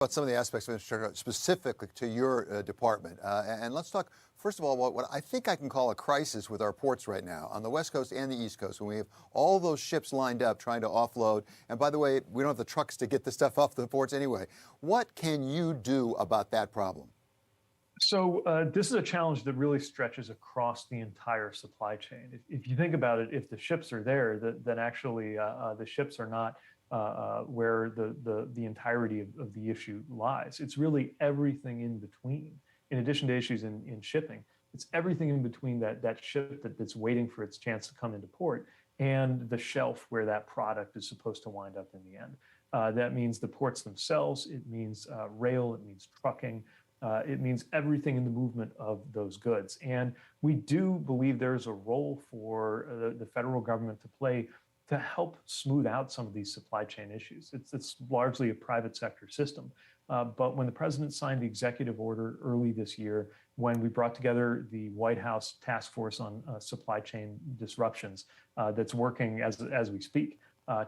About some of the aspects of infrastructure specifically to your department. And let's talk, first of all, what I think I can call a crisis with our ports right now on the West Coast and the East Coast, when we have all those ships lined up trying to offload. And by the way, we don't have the trucks to get the stuff off the ports anyway. What can you do about that problem? So this is a challenge that really stretches across the entire supply chain. If you think about it, if the ships are there, then actually the ships are not where the entirety of the issue lies. It's really everything in between. In addition to issues in shipping, it's everything in between that ship that's waiting for its chance to come into port and the shelf where that product is supposed to wind up in the end. That means the ports themselves. It means rail. It means trucking. It means everything in the movement of those goods. And we do believe there's a role for the federal government to play to help smooth out some of these supply chain issues. It's largely a private sector system. But when the president signed the executive order early this year, when we brought together the White House task force on supply chain disruptions that's working as we speak,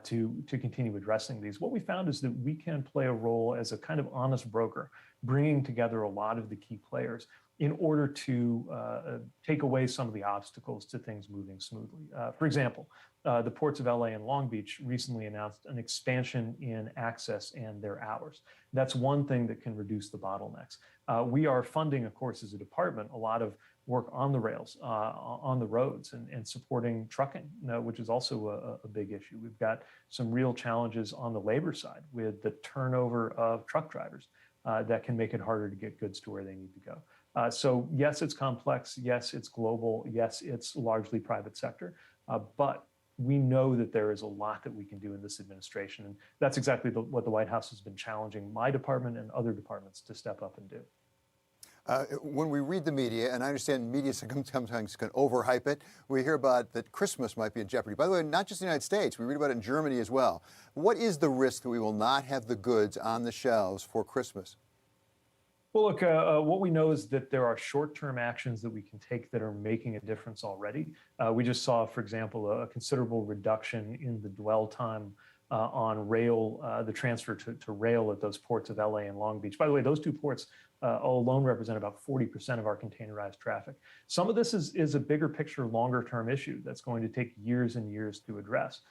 to continue addressing these. What we found is that we can play a role as a kind of honest broker, bringing together a lot of the key players in order to take away some of the obstacles to things moving smoothly. For example, the ports of LA and Long Beach recently announced an expansion in access and their hours. That's one thing that can reduce the bottlenecks. We are funding, of course, as a department, a lot of work on the rails, on the roads, and supporting trucking, which is also a big issue. We've got some real challenges on the labor side with the turnover of truck drivers that can make it harder to get goods to where they need to go. So yes, it's complex. Yes, it's global. Yes, it's largely private sector. But we know that there is a lot that we can do in this administration. And that's exactly what the White House has been challenging my department and other departments to step up and do. When we read the media, and I understand media sometimes can overhype it, we hear about that Christmas might be in jeopardy. By the way, not just the United States, we read about it in Germany as well. What is the risk that we will not have the goods on the shelves for Christmas? Well, look, what we know is that there are short-term actions that we can take that are making a difference already. We just saw, for example, a considerable reduction in the dwell time on rail, the transfer to rail at those ports of LA and Long Beach. By the way, those two ports alone represent about 40% of our containerized traffic. Some of this is a bigger picture, longer term issue that's going to take years and years to address.